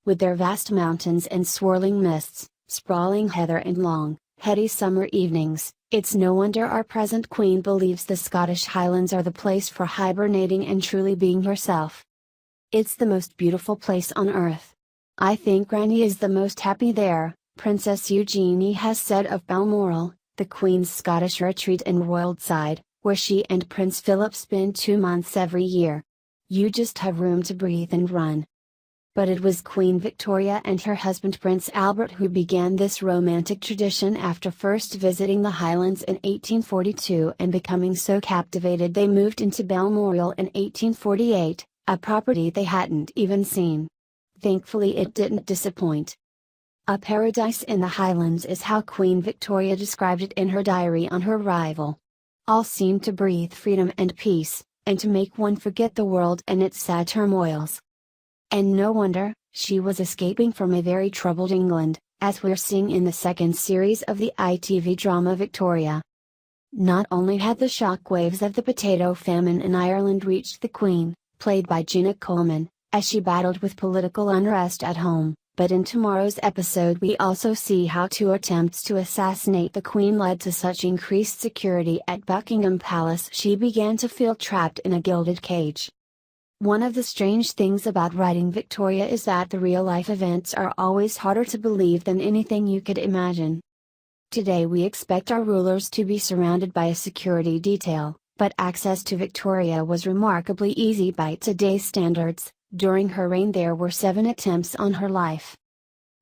with their vast mountains and swirling mists, sprawling heather and long, heady summer evenings. It's no wonder our present Queen believes the Scottish Highlands are the place for hibernating and truly being herself. It's the most beautiful place on earth. I think Granny is the most happy there, Princess Eugenie has said of Balmoral, the Queen's Scottish retreat in Royal Deeside, where she and Prince Philip spend 2 months every year. You just have room to breathe and run. But it was Queen Victoria and her husband Prince Albert who began this romantic tradition after first visiting the Highlands in 1842 and becoming so captivated they moved into Balmoral in 1848, a property they hadn't even seen. Thankfully it didn't disappoint. A paradise in the Highlands is how Queen Victoria described it in her diary on her arrival. All seemed to breathe freedom and peace, and to make one forget the world and its sad turmoils. And no wonder, she was escaping from a very troubled England, as we're seeing in the second series of the ITV drama Victoria. Not only had the shock waves of the potato famine in Ireland reached the Queen, played by Gina Coleman, as she battled with political unrest at home, but in tomorrow's episode we also see how 2 attempts to assassinate the Queen led to such increased security at Buckingham Palace she began to feel trapped in a gilded cage. One of the strange things about writing Victoria is that the real-life events are always harder to believe than anything you could imagine. Today we expect our rulers to be surrounded by a security detail, but access to Victoria was remarkably easy by today's standards. During her reign there were 7 attempts on her life.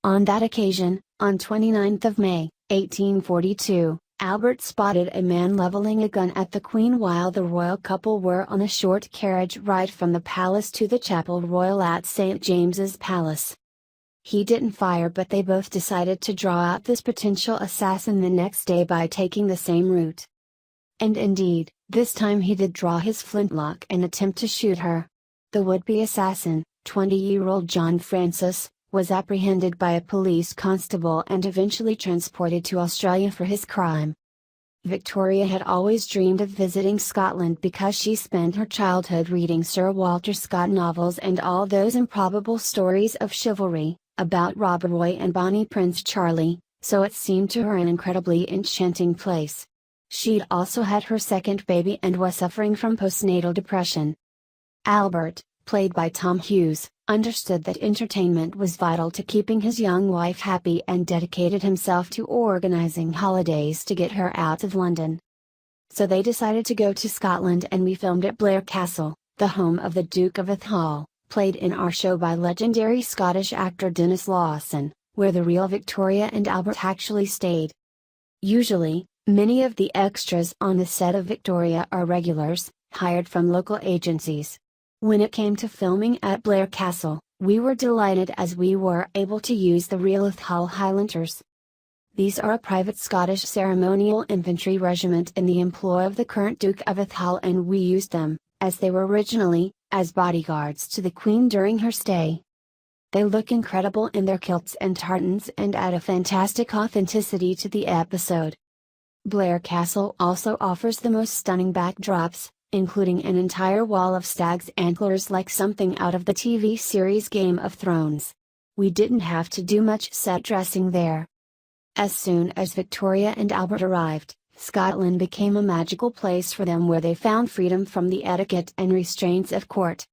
On that occasion, on 29th of May, 1842, Albert spotted a man leveling a gun at the Queen while the royal couple were on a short carriage ride from the palace to the Chapel Royal at St. James's Palace. He didn't fire, but they both decided to draw out this potential assassin the next day by taking the same route. And indeed, this time he did draw his flintlock and attempt to shoot her. The would-be assassin, 20-year-old John Francis, was apprehended by a police constable and eventually transported to Australia for his crime. Victoria had always dreamed of visiting Scotland because she spent her childhood reading Sir Walter Scott novels and all those improbable stories of chivalry, about Rob Roy and Bonnie Prince Charlie, so it seemed to her an incredibly enchanting place. She'd also had her second baby and was suffering from postnatal depression. Albert, played by Tom Hughes, understood that entertainment was vital to keeping his young wife happy and dedicated himself to organizing holidays to get her out of London. So they decided to go to Scotland and we filmed at Blair Castle, the home of the Duke of Atholl, played in our show by legendary Scottish actor Denis Lawson, where the real Victoria and Albert actually stayed. Usually, many of the extras on the set of Victoria are regulars, hired from local agencies. When it came to filming at Blair Castle, we were delighted as we were able to use the real Atholl Highlanders. These are a private Scottish ceremonial infantry regiment in the employ of the current Duke of Atholl, and we used them, as they were originally, as bodyguards to the Queen during her stay. They look incredible in their kilts and tartans and add a fantastic authenticity to the episode. Blair Castle also offers the most stunning backdrops, including an entire wall of stag's antlers like something out of the TV series Game of Thrones. We didn't have to do much set dressing there. As soon as Victoria and Albert arrived, Scotland became a magical place for them where they found freedom from the etiquette and restraints of court.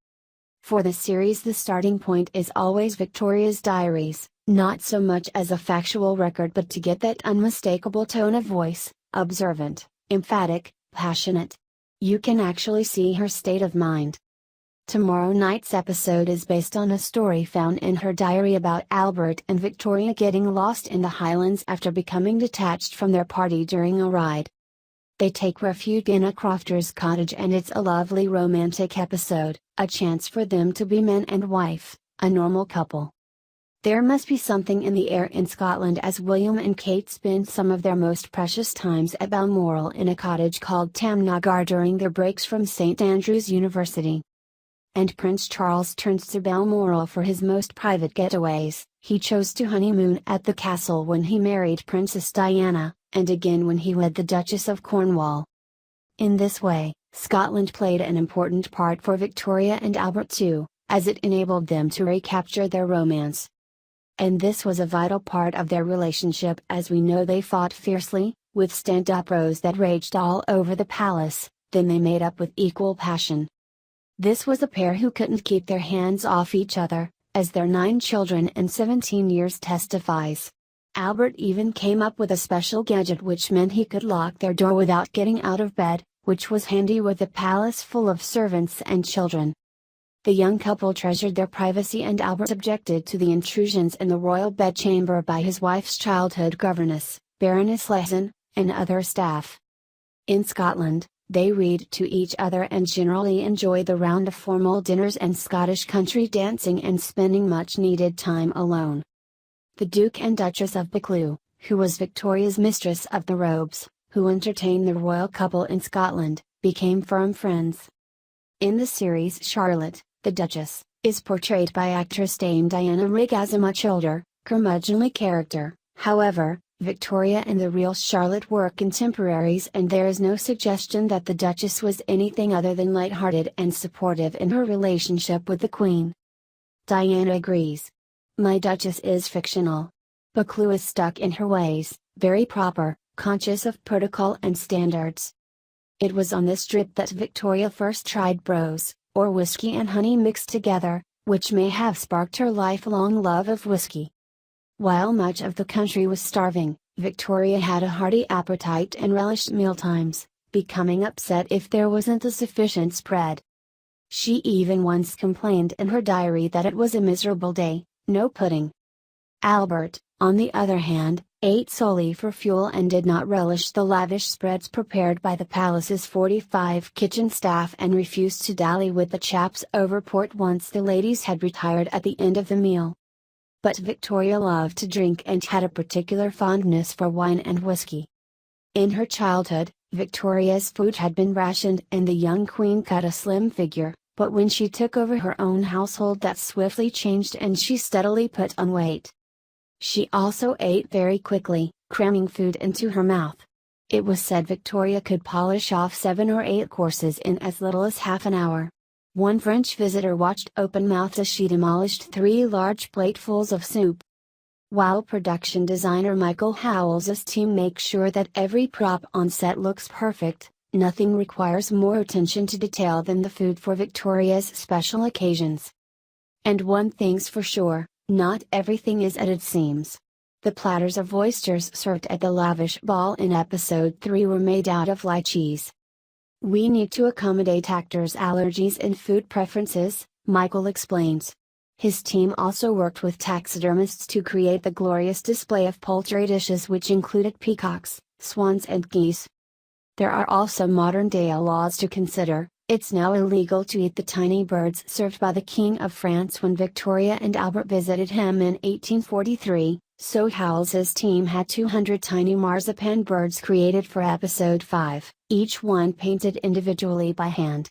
For the series, the starting point is always Victoria's diaries, not so much as a factual record but to get that unmistakable tone of voice, observant, emphatic, passionate. You can actually see her state of mind. Tomorrow night's episode is based on a story found in her diary about Albert and Victoria getting lost in the Highlands after becoming detached from their party during a ride. They take refuge in a crofter's cottage and it's a lovely romantic episode, a chance for them to be man and wife, a normal couple. There must be something in the air in Scotland as William and Kate spend some of their most precious times at Balmoral in a cottage called Tamnagar during their breaks from St Andrews University. And Prince Charles turns to Balmoral for his most private getaways. He chose to honeymoon at the castle when he married Princess Diana, and again when he wed the Duchess of Cornwall. In this way, Scotland played an important part for Victoria and Albert too, as it enabled them to recapture their romance. And this was a vital part of their relationship, as we know they fought fiercely, with stand-up rows that raged all over the palace, then they made up with equal passion. This was a pair who couldn't keep their hands off each other, as their 9 children and 17 years testifies. Albert even came up with a special gadget which meant he could lock their door without getting out of bed, which was handy with a palace full of servants and children. The young couple treasured their privacy, and Albert objected to the intrusions in the royal bedchamber by his wife's childhood governess, Baroness Lehzen, and other staff. In Scotland, they read to each other and generally enjoy the round of formal dinners and Scottish country dancing and spending much needed time alone. The Duke and Duchess of Buccleuch, who was Victoria's mistress of the robes, who entertained the royal couple in Scotland, became firm friends. In the series Charlotte, the Duchess, is portrayed by actress Dame Diana Rigg as a much older, curmudgeonly character. However, Victoria and the real Charlotte were contemporaries, and there is no suggestion that the Duchess was anything other than light-hearted and supportive in her relationship with the Queen. Diana agrees. My Duchess is fictional. Buccleuch is stuck in her ways, very proper, conscious of protocol and standards. It was on this trip that Victoria first tried brose, or whiskey and honey mixed together, which may have sparked her lifelong love of whiskey. While much of the country was starving, Victoria had a hearty appetite and relished mealtimes, becoming upset if there wasn't a sufficient spread. She even once complained in her diary that it was a miserable day, no pudding. Albert, on the other hand, ate solely for fuel and did not relish the lavish spreads prepared by the palace's 45 kitchen staff, and refused to dally with the chaps over port once the ladies had retired at the end of the meal. But Victoria loved to drink and had a particular fondness for wine and whiskey. In her childhood, Victoria's food had been rationed and the young queen cut a slim figure, but when she took over her own household that swiftly changed and she steadily put on weight. She also ate very quickly, cramming food into her mouth. It was said Victoria could polish off 7 or 8 courses in as little as half an hour. One French visitor watched open-mouthed as she demolished 3 large platefuls of soup. While production designer Michael Howells's team makes sure that every prop on set looks perfect, nothing requires more attention to detail than the food for Victoria's special occasions. And one thing's for sure, not everything is as it seems. The platters of oysters served at the lavish ball in episode 3 were made out of lychees. We need to accommodate actors' allergies and food preferences, Michael explains. His team also worked with taxidermists to create the glorious display of poultry dishes which included peacocks, swans and geese. There are also modern-day laws to consider. It's now illegal to eat the tiny birds served by the King of France when Victoria and Albert visited him in 1843, so Howells's team had 200 tiny marzipan birds created for episode 5, each one painted individually by hand.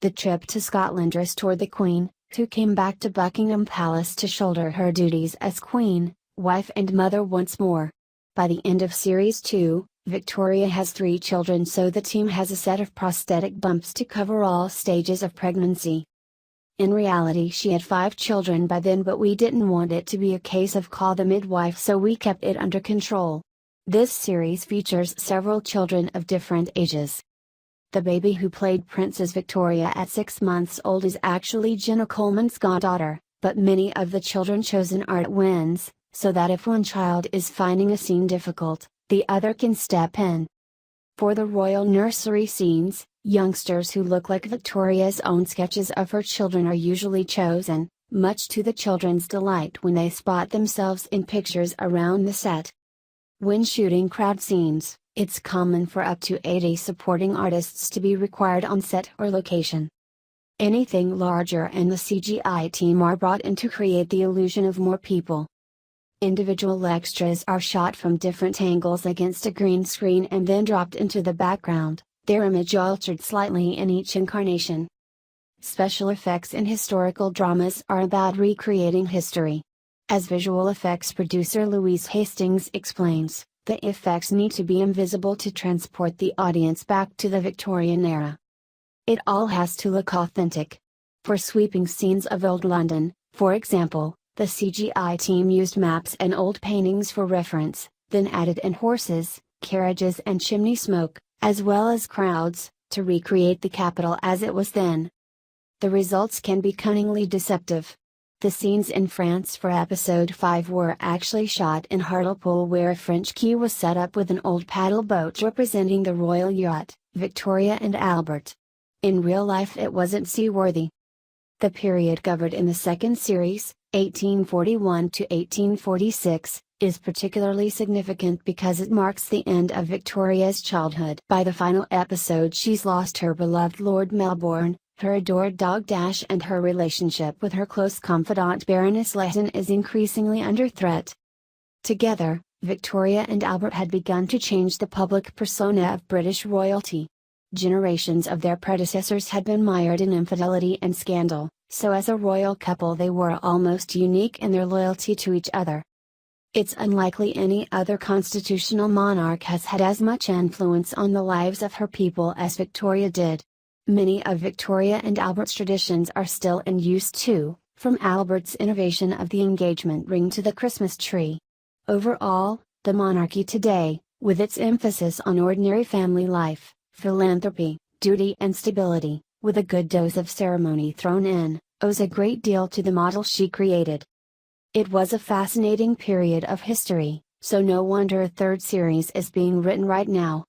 The trip to Scotland restored the Queen, who came back to Buckingham Palace to shoulder her duties as Queen, wife and mother once more. By the end of Series 2, Victoria has 3 children, so the team has a set of prosthetic bumps to cover all stages of pregnancy. In reality she had 5 children by then, but we didn't want it to be a case of call the midwife, so we kept it under control. This series features several children of different ages. The baby who played Princess Victoria at 6 months old is actually Jenna Coleman's goddaughter, but many of the children chosen are twins, so that if one child is finding a scene difficult, the other can step in. For the royal nursery scenes, youngsters who look like Victoria's own sketches of her children are usually chosen, much to the children's delight when they spot themselves in pictures around the set. When shooting crowd scenes, it's common for up to 80 supporting artists to be required on set or location. Anything larger and the CGI team are brought in to create the illusion of more people. Individual extras are shot from different angles against a green screen and then dropped into the background, their image altered slightly in each incarnation. Special effects in historical dramas are about recreating history. As visual effects producer Louise Hastings explains, the effects need to be invisible to transport the audience back to the Victorian era. It all has to look authentic. For sweeping scenes of old London, for example, The CGI team used maps and old paintings for reference, then added in horses, carriages and chimney smoke, as well as crowds, to recreate the capital as it was then. The results can be cunningly deceptive. The scenes in France for episode 5 were actually shot in Hartlepool, where a French quay was set up with an old paddle boat representing the royal yacht, Victoria and Albert. In real life it wasn't seaworthy. The period covered in the second series, 1841 to 1846, is particularly significant because it marks the end of Victoria's childhood. By the final episode she's lost her beloved Lord Melbourne, her adored dog Dash, and her relationship with her close confidant Baroness Lytton is increasingly under threat. Together, Victoria and Albert had begun to change the public persona of British royalty. Generations of their predecessors had been mired in infidelity and scandal, so as a royal couple they were almost unique in their loyalty to each other. It's unlikely any other constitutional monarch has had as much influence on the lives of her people as Victoria did. Many of Victoria and Albert's traditions are still in use too, from Albert's innovation of the engagement ring to the Christmas tree. Overall, the monarchy today, with its emphasis on ordinary family life, philanthropy, duty and stability, with a good dose of ceremony thrown in, owes a great deal to the model she created. It was a fascinating period of history, so no wonder a third series is being written right now.